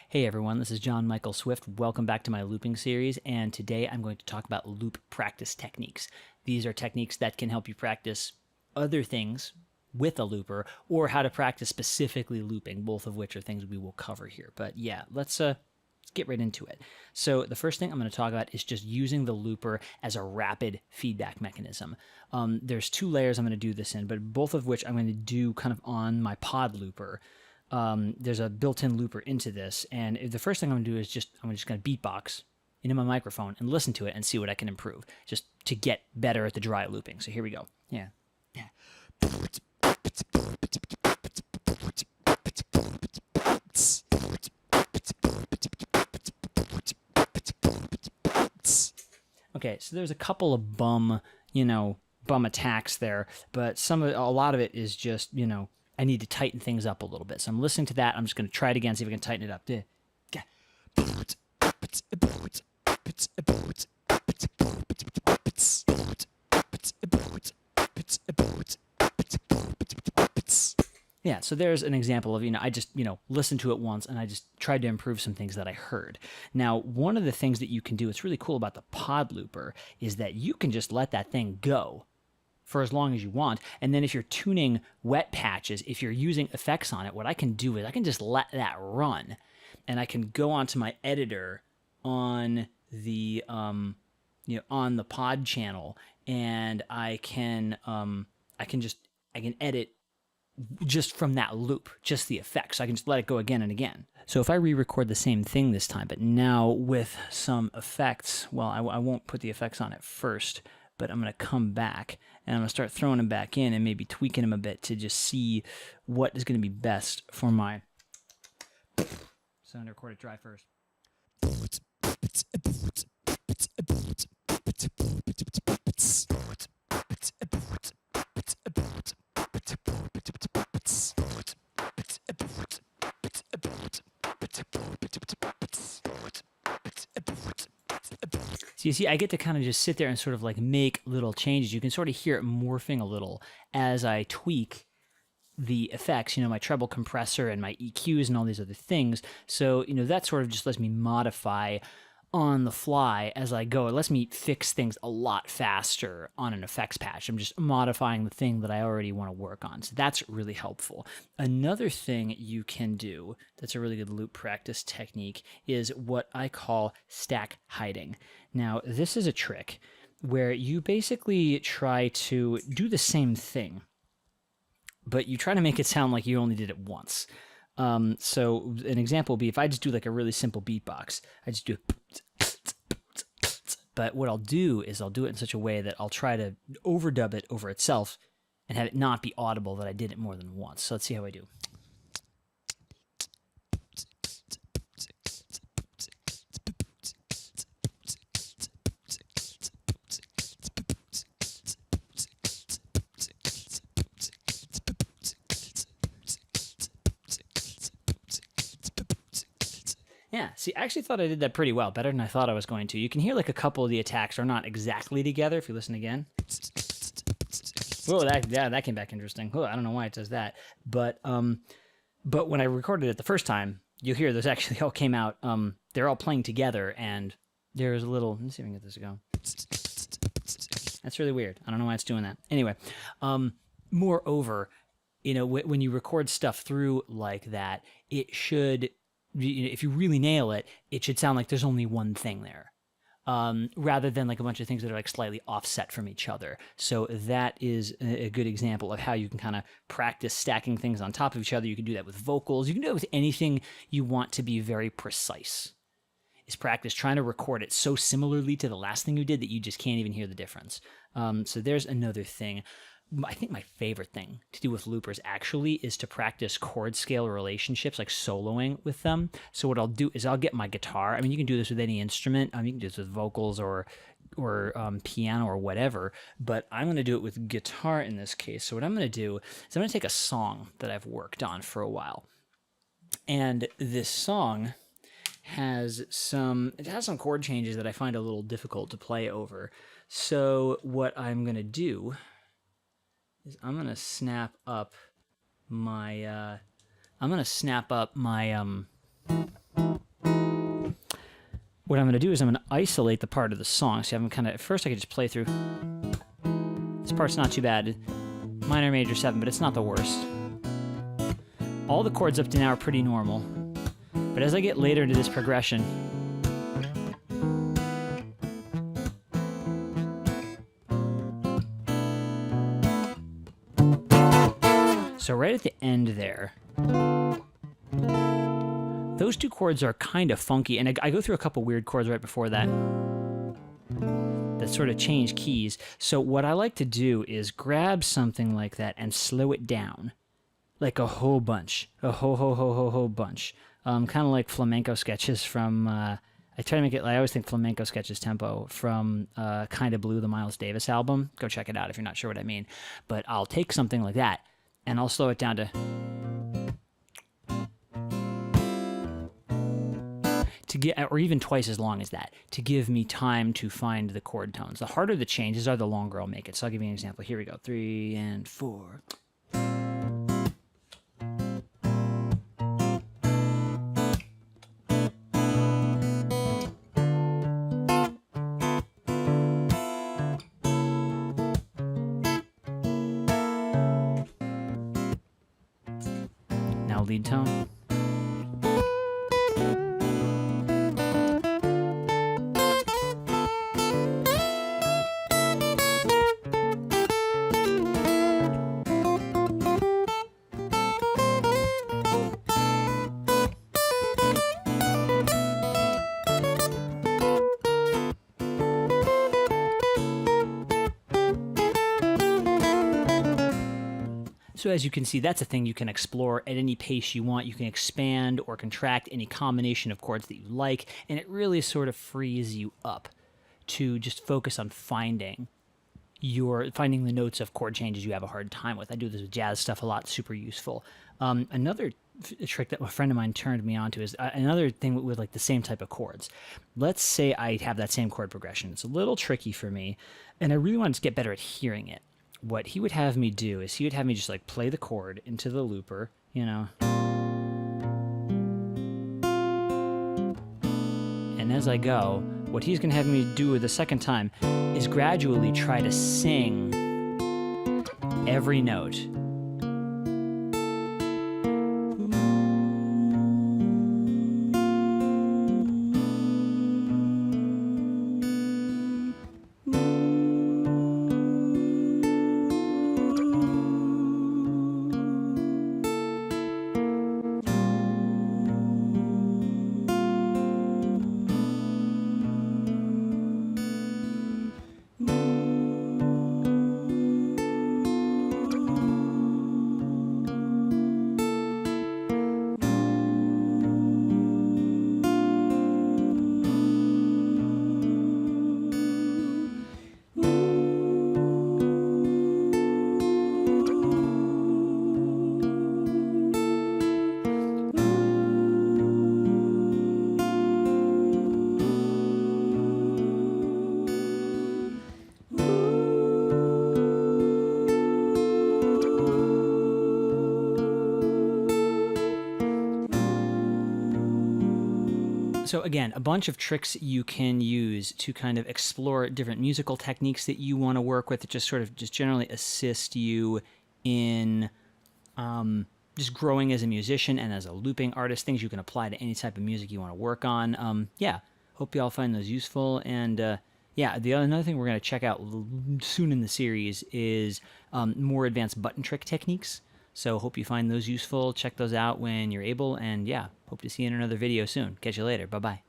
Hey everyone, this is John Michael Swift. Welcome back to my looping series, and today I'm going to talk about loop practice techniques. These are techniques that can help you practice other things with a looper, or how to practice specifically looping, both of which are things we will cover here. But yeah, let's get right into it. So the first thing I'm going to talk about is just using the looper as a rapid feedback mechanism. There's two layers I'm going to do this in, but both of which I'm going to do kind of on my pod looper. There's a built-in looper into this, and the first thing I'm going to do is I'm just going to beatbox into my microphone and listen to it and see what I can improve, just to get better at the dry looping. So here we go. Yeah. Okay, so there's a couple of bum attacks there, but a lot of it is just, I need to tighten things up a little bit. So I'm listening to that. I'm just going to try it again, see if I can tighten it up. Yeah, so there's an example of, I just, listened to it once and I just tried to improve some things that I heard. Now, one of the things that you can do, it's really cool about the pod looper, is that you can just let that thing go for as long as you want. And then if you're tuning wet patches, if you're using effects on it, what I can do is I can just let that run, and I can go onto my editor on the on the pod channel, and I can edit just from that loop, just the effects. So I can just let it go again and again. So if I re-record the same thing this time, but now with some effects, well, I won't put the effects on it first, but I'm going to come back and I'm going to start throwing them back in and maybe tweaking them a bit to just see what is going to be best for my... So I'm going to record it dry first. So you see, I get to kind of just sit there and sort of like make little changes. You can sort of hear it morphing a little as I tweak the effects, my treble compressor and my EQs and all these other things. So, that sort of just lets me modify on the fly as I go. It lets me fix things a lot faster on an effects patch. I'm just modifying the thing that I already want to work on. So that's really helpful. Another thing you can do that's a really good loop practice technique is what I call stack hiding. Now, this is a trick where you basically try to do the same thing, but you try to make it sound like you only did it once. So an example would be if I just do like a really simple beatbox, I just do, but what I'll do is I'll do it in such a way that I'll try to overdub it over itself and have it not be audible that I did it more than once. So let's see how I do. Yeah, see, I actually thought I did that pretty well, better than I thought I was going to. You can hear like a couple of the attacks are not exactly together if you listen again. Whoa, that came back interesting. Oh, I don't know why it does that. But when I recorded it the first time, you'll hear those actually all came out. They're all playing together, and there's a little... Let's see if I can get this to go. That's really weird. I don't know why it's doing that. Anyway, moreover, when you record stuff through like that, it should... if you really nail it, it should sound like there's only one thing there, rather than like a bunch of things that are like slightly offset from each other. So that is a good example of how you can kind of practice stacking things on top of each other. You can do that with vocals. You can do it with anything you want to be very precise. Is practice trying to record it so similarly to the last thing you did that you just can't even hear the difference. So there's another thing. I think my favorite thing to do with loopers actually is to practice chord scale relationships, like soloing with them. So what I'll do is I'll get my guitar. I mean, you can do this with any instrument. You can do this with vocals or piano or whatever, but I'm going to do it with guitar in this case. So what I'm going to do is I'm going to take a song that I've worked on for a while. And this song has some chord changes that I find a little difficult to play over. So what I'm gonna do is I'm gonna snap up my what I'm gonna do is I'm gonna isolate the part of the song. So I'm kind of, at first I could just play through. This part's not too bad. Minor, major 7, but it's not the worst. All the chords up to now are pretty normal. But as I get later into this progression, so right at the end there, those two chords are kind of funky, and I go through a couple weird chords right before that that sort of change keys. So what I like to do is grab something like that and slow it down, like a whole bunch, a whole bunch. Kind of like flamenco sketches from, I try to make it, I always think flamenco sketches tempo from Kinda Blue, the Miles Davis album. Go check it out if you're not sure what I mean. But I'll take something like that, and I'll slow it down to get, or even twice as long as that, to give me time to find the chord tones. The harder the changes are, the longer I'll make it. So I'll give you an example. Here we go. 3 and 4. Now lead tone. So as you can see, that's a thing you can explore at any pace you want. You can expand or contract any combination of chords that you like, and it really sort of frees you up to just focus on finding the notes of chord changes you have a hard time with. I do this with jazz stuff a lot, super useful. Another trick that a friend of mine turned me on to is another thing with like the same type of chords. Let's say I have that same chord progression. It's a little tricky for me, and I really want to get better at hearing it. What he would have me do is he would have me just like play the chord into the looper, you know. And as I go, what he's going to have me do the second time is gradually try to sing every note. So again, a bunch of tricks you can use to kind of explore different musical techniques that you want to work with that just sort of just generally assist you in just growing as a musician and as a looping artist, things you can apply to any type of music you want to work on. Yeah, hope you all find those useful. And yeah, another thing we're going to check out soon in the series is more advanced button trick techniques. So hope you find those useful. Check those out when you're able. And yeah, hope to see you in another video soon. Catch you later. Bye-bye.